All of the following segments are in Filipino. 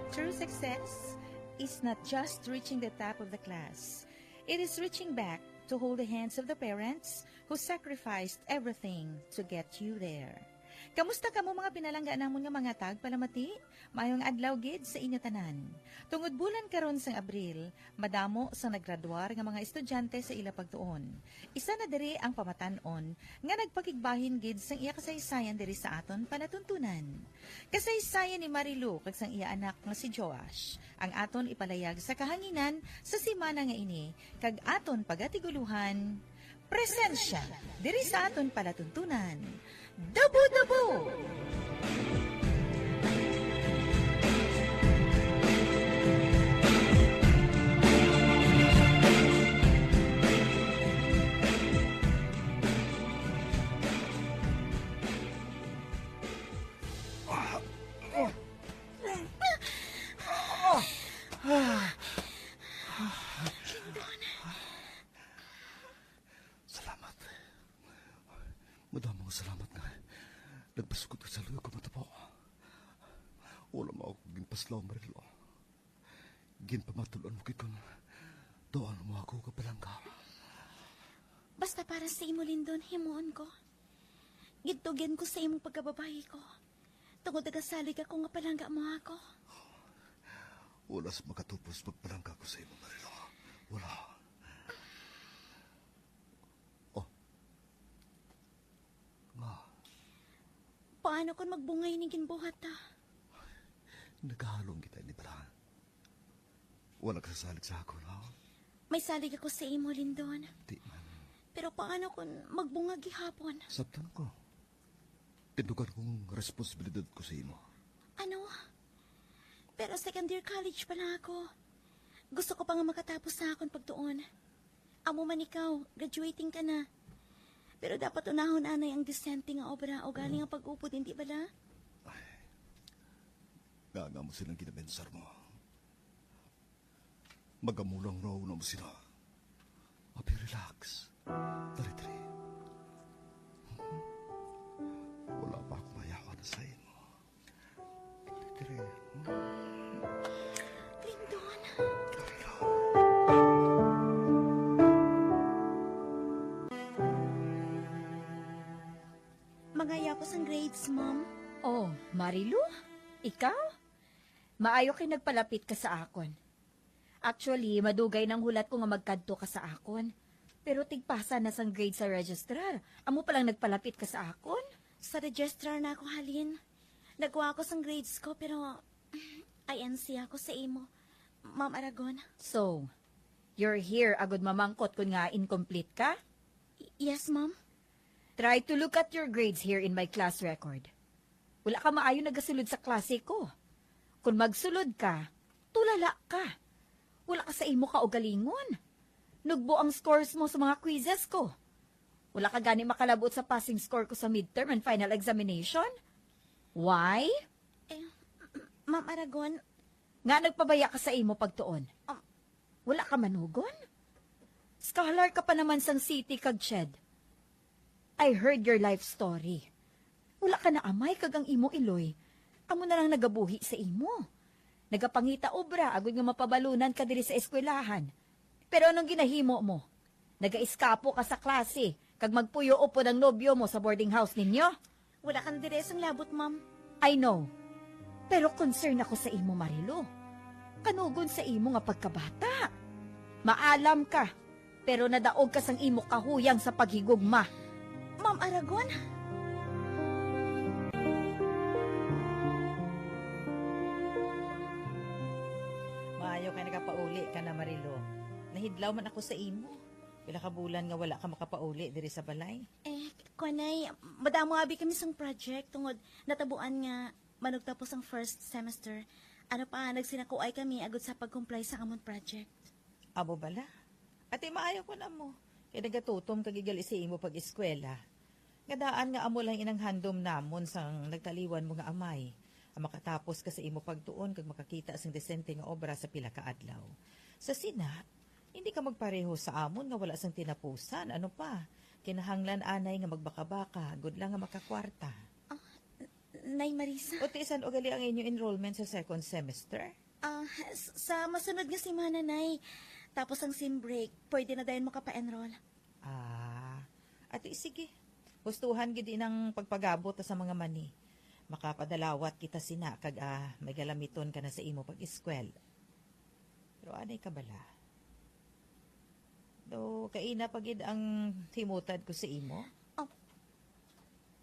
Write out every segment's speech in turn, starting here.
True success is not just reaching the top of the class. It is reaching back to hold the hands of the parents who sacrificed everything to get you there. Kamusta kamo mga pinalangga namon nga mga tag palamati? Mayong adlaw gid sa inyo tanan. Tungod bulan karon sang Abril, madamo sang naggraduar nga mga estudyante sa ila pagtuon. Isa na diri ang pamatan-on nga nagpakigbahin gid sang iya kasaysayan diri sa aton panatuntunan. Kasaysayan ni Marilu kag sang iya anak nga si Joash. Ang aton ipalayag sa kahanginan sa simana nga ini kag aton pagatiguluhan. Presensya diri sa aton palatuntunan. Dabo-dabo! Salamat. Madamang salamat nga. Nagpasukot ka sa luyo ko matapo. Wala mo ako ginpaslaw, Marilo. Ginpamatulon mo kikon. Doon mo ako kapalangga. Basta para sa imo, Lindon, himuon ko. Gitugyan ko sa imong pagkababayi ko. Tungod nagasalig ako nga palangga mo ako. Wala sa makatupos magpalangga ko sa imo, Marilo. Wala. Paano kung magbungay ni ginbuhat ta? Naghahalong kita ni Bala. Wala ka sasalig sa ako, no? May salig ako sa imo, Lindon. Di man. Pero paano kung magbunga gihapon? Sabtan ko. Tindugan kong responsibilidad ko sa imo. Ano? Pero second year college pa lang ako. Gusto ko pa nga makatapos sa akong pagtuon. Amo man ikaw, graduating ka na. Pero dapat unahon anay ang disente nga obra o galing ang pag-upod, hindi bala? Ay, gaga mo silang ginabensar mo. Magamulang raw na mo sila. Abi, relax. Tari. Wala pa akong mayawa na sa ino. Tari. Lindon. Mangaya ko sang grades, Mom. Oh, Marilu? Ikaw? Maayo kay nagpalapit ka sa akon. Actually, madugay ng hulat ko nga magkadto ka sa akon. Pero tigpasa na sang grade sa registrar. Amo palang nagpalapit ka sa akon? Sa registrar na ako, Halin. Nagawa ko sang grades ko, pero INC ako sa imo, Ma'am Aragon. So, you're here agad mamangkot kung nga incomplete ka? Yes, Ma'am. Try to look at your grades here in my class record. Wala ka maayo nagasulod sa klase ko. Kung magsulod ka, tulala ka. Wala ka sa imo ka o galingon. Nugbo ang scores mo sa mga quizzes ko. Wala ka gani makalabot sa passing score ko sa midterm and final examination. Why? Ma'am Aragon. Nga nagpabaya ka sa imo pagtuon. Wala ka manugon? Scholar ka pa naman sang city kag Ched. I heard your life story. Wala ka na amay kag ang imo iloy. Amo na lang nagabuhi sa imo. Nagapangita obra agud nga mapabalunan ka diri sa eskwelahan. Pero anong ginahimo mo? Nagaiskapo ka sa klase kag magpuyo upo ng nobyo mo sa boarding house ninyo? Wala kang diresang labot, Ma'am. I know. Pero concern ako sa imo, Marilu. Kanugon sa imo nga pagkabata. Maalam ka, pero nadaog ka sang imo kahuyang sa paghigugma. Ma'am Aragon? Maayo kay nakapauli ka na, Marilu. Nahidlaw man ako sa imo. Pila ka bulan nga wala ka makapauli diri sa balay. Kunay, madamo abi kami sang project tungod natabuan nga manugtapos ang first semester. Ano pa, nagsinakuay kami agad sa pag-comply sa amon project. Amo bala? Ate, maayo ko na mo. Kaya nagatutom kagigal isi mo pag-eskwela. Ngadaan nga amo lang inang handom namon sang nagtaliwan mo nga amay. Ang makatapos ka sa imo pagtuon kag makakita sang desente nga obra sa pila ka adlaw. Sa sina, hindi ka magpareho sa amon nga wala sang tinapusan. Ano pa? Kinahanglan anay nga magbaka-baka, good lang nga makakwarta. Nay Marisa. O tiisan o gali ang inyong enrollment sa second semester? Sa masunod nga semana, Nay. Tapos ang sim break, pwede na dayon makapa-enroll. Ati sige. Gustuhan gid ng pagpagabot sa mga mani. Makapadalawat kita sina kag may galamiton ka na sa imo pag-eskwel. Pero anay ka bala? Do kaina pagid ang himutad ko sa imo? Oh.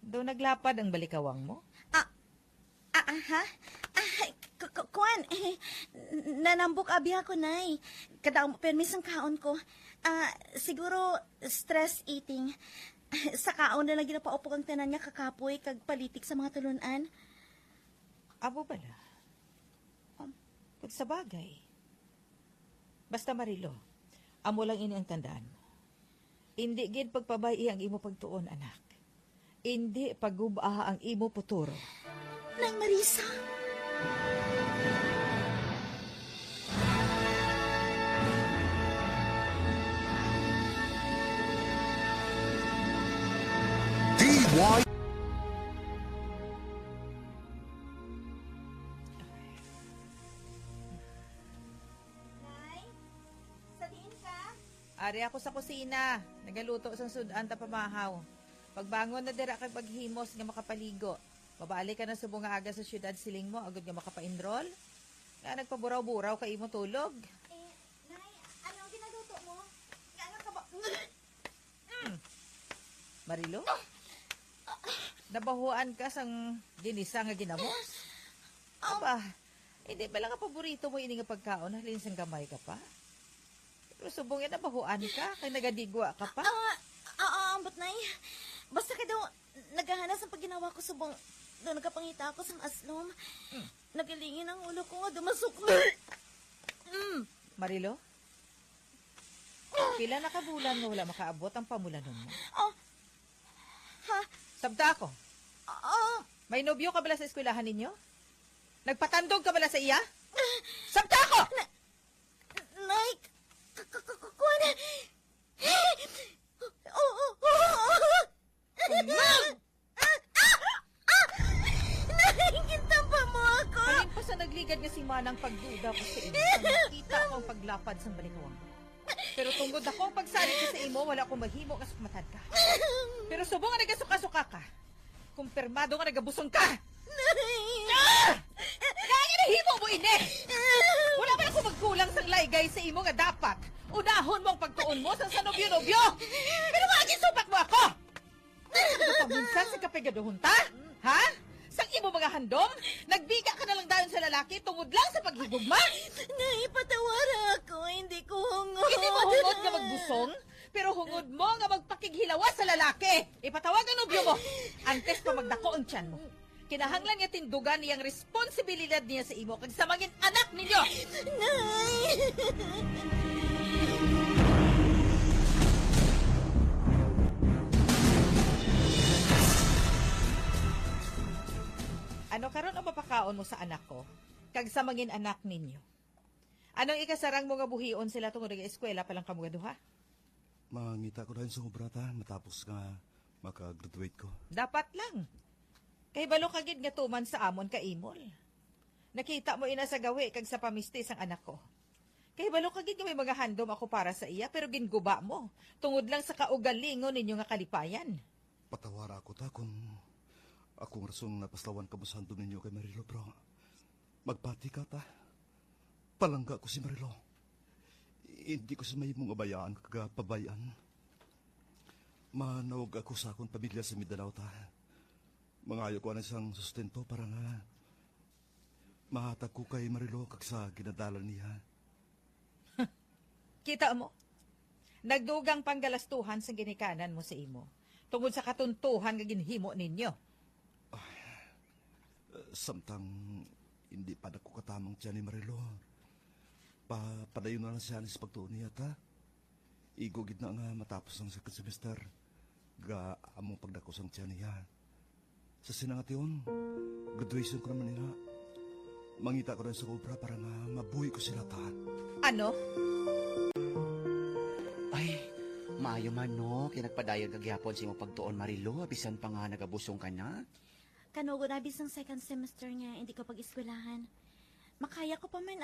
Do naglapad ang balikawang mo? Ha? Kuan, nanambok abi ako, Nay. Kadaong permis ang kaon ko. Siguro stress eating. Sa kaon na lang ginapaupo kang tanan niya kakapoy kag palitik sa mga tulunan. Abo bala? Kung sa bagay. Basta Marilo, amo lang ini ang tandaan. Hindi gid pagpabay ang imo pagtuon, anak. Hindi pagguba ang imo futuro. Nay Marisa. DY Nay, sabihin ka? Ari ako sa kusina. Nagaluto sa sudan ta pamahaw. Pagbangon na dira kag paghimos nga makapaligo. Mabalik ka na sa bunga aga sa syudad siling mo, agad nga makapa-enroll. Nga nagpaburaw-buraw ka imo tulog. Nay, anong ginaluto mo? Ano ka ba? Marilo? Nabahuan ka sang ginisa nga ginamos? Aba, hindi ba lang ang paborito mo ini nga pagkaon, halin sang gamay ka pa? Pero subong yan nabahuan ka, kay nagadigwa ka pa? Ambot, Nay. Basta ka daw, naghahanas ang pagginawa ko subong, doon nagkapangita ako sa aslom. Nagalingin ang ulo ko nga dumasok. Marilo? Pila na kabulan mo wala makaabot ang pamulanon mo? Ha? Sabta ako. May nobyo ka bala sa eskwelahan ninyo? Nagpatandog ka bala sa iya? Sabta ako! Nay, kuwan. Nakikita pa mo ako. Halin pa sa nagligad nga si Manang pagduda ko sa imo. Sa nakita ko ang paglapad sa balikawang mo. Pero tungod ako ang pagsalit ko sa imo, wala akong maghimo nga sukmatan ka. Pero subong nga nagasuka-suka ka. Kumpirmado nga nagabusong ka. Kaya nahimo mo ini! Wala ba ako magkulang sang laygay sa imo nga dapat unahon mo ang pagtuon mo sa nobyo-nobyo! Pero wagin supak mo ako! Ano pa minsan sa kapegadohon ta? Ha? Sang imo mga handom? Nagbiga ka na lang dayon sa lalaki tungod lang sa paghigugma? Naipatawara ako, hindi ko hungod. Hindi mo hungod nga magbusong? Pero hungod mo nga magpakighilawa sa lalaki. Ipatawag ang nobyo mo. Antes pa magdako ang tiyan mo. Kinahanglan niya tindugan niyang responsibilidad niya sa imo kag sa mangin anak ninyo. Nay! Ano karon ang mapakaon mo sa anak ko kag sa mangin anak ninyo? Anong ikasarang mo nga buhion sila tungod nga eskwela pa lang kamo duha? Mangita ko rin sa obrata matapos nga makagraduate ko. Dapat lang. Kay balo kagid nga tuman sa amon ka imol. Nakita mo ina sa gawi kag sa pamistis ang anak ko. Kay balo kagid nga may mga handom ako para sa iya pero ginguba mo tungod lang sa kaugalingon ninyo nga kalipayan. Patawara ako ta kung akong rasong napaslawan ka mo sa handom ninyo kay Marilo, bro. Magpati ka ta. Palangga ko si Marilo. Hindi ko sa may mong abayaan kagapabayan. Manawag ako sa akong pamilya sa Mindanao ta. Mangayo ko na isang sustento para nga mahatag ko kay Marilo kag sa ginadalan niya. Kita mo? Nagdugang panggalastuhan sa ginikanan mo sa imo. Tungod sa katuntuhan nga ginhimo ninyo. Samtang hindi pa ko katamang tiyan ni Marilo. Padayon na lang siya sa pagtuon niya ta. Igugid na nga matapos ang second semester. Ga among pagdakos ang tiyan niya. Sa sinangation, graduation ko naman nila. Mangita ko rin sa obra para nga mabuhay ko sila ta. Ano? Ay, maayo man no, kinagpadayon kagyapon sa imong pagtuon Marilo, bisan pa nga nagabusong ka na. Kanugo na bisang second semester nga, hindi ko pag-eskwelahan. Makaya ko pa man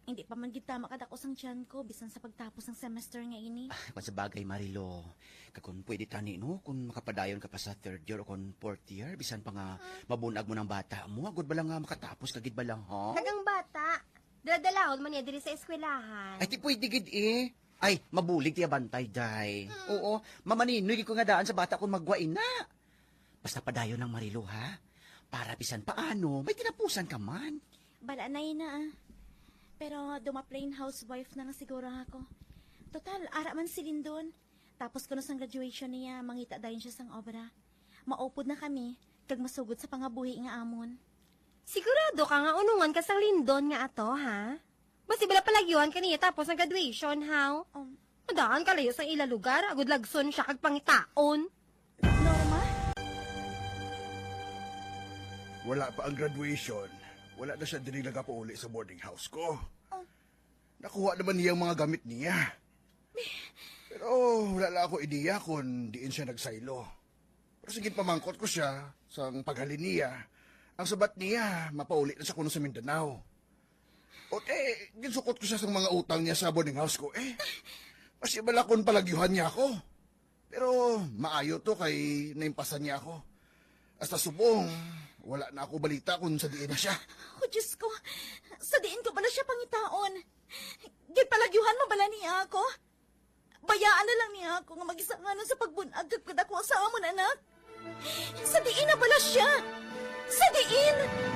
Hindi pa man kita makadakos ang tiyan ko, bisan sa pagtapos ng semester nga ini. Kung sa bagay, Marilo, kung pwede tani, no? Kung makapadayon ka pa sa third year o kung fourth year, bisan pa nga mabunag mo ng bata mo, agad ba lang nga makatapos, kagid ba lang, ha? Nagang bata. Daladalahon man niya diri sa eskwelahan. Ay, di pwede gid eh. Ay, mabulig tiya bantay, day. Oo, mamaninoy ko nga daan sa bata kung magwain na. Basta padayon ng Marilo, ha? Para bisan paano, may tinapusan ka man. Bala na yun Pero dumaplain housewife na lang siguro ako. Total, ara man si Lindon. Tapos kuno sang graduation niya, mangita dayon siya sang obra. Maupod na kami, kag masugod sa pangabuhi nga amon. Sigurado ka nga unungan ka sa Lindon nga ato, ha? Basi bala palagyuhan ka niya tapos ang graduation, how? Madaan ka layo sa ila lugar, agud lagson siya kag pangitaon. Norma? Wala pa ang graduation. Wala na siya diri nagapauli sa boarding house ko. Nakuha naman niya ang mga gamit niya. Pero wala lang ako ideya kung diin siya nagsaylo. Pero sige pamangkot ko siya sa paghalin niya. Ang sabat niya, mapauli na siya kuno sa Mindanao. O ginsukot ko siya sa mga utang niya sa boarding house ko. Mas ibala kung palagyuhan niya ako. Pero maayo to kay naimpasan niya ako. Hasta subong, wala na ako balita kung sa diin na siya. Oh, Diyos ko. Sa diin ko pala siya pangitaon. Gipalagyuhan mo bala niya ako? Bayaan na lang niya ako nga mag-isanganon sa pagbunag kag ako sa amon anak. Sa diin na pala siya. Sa diin!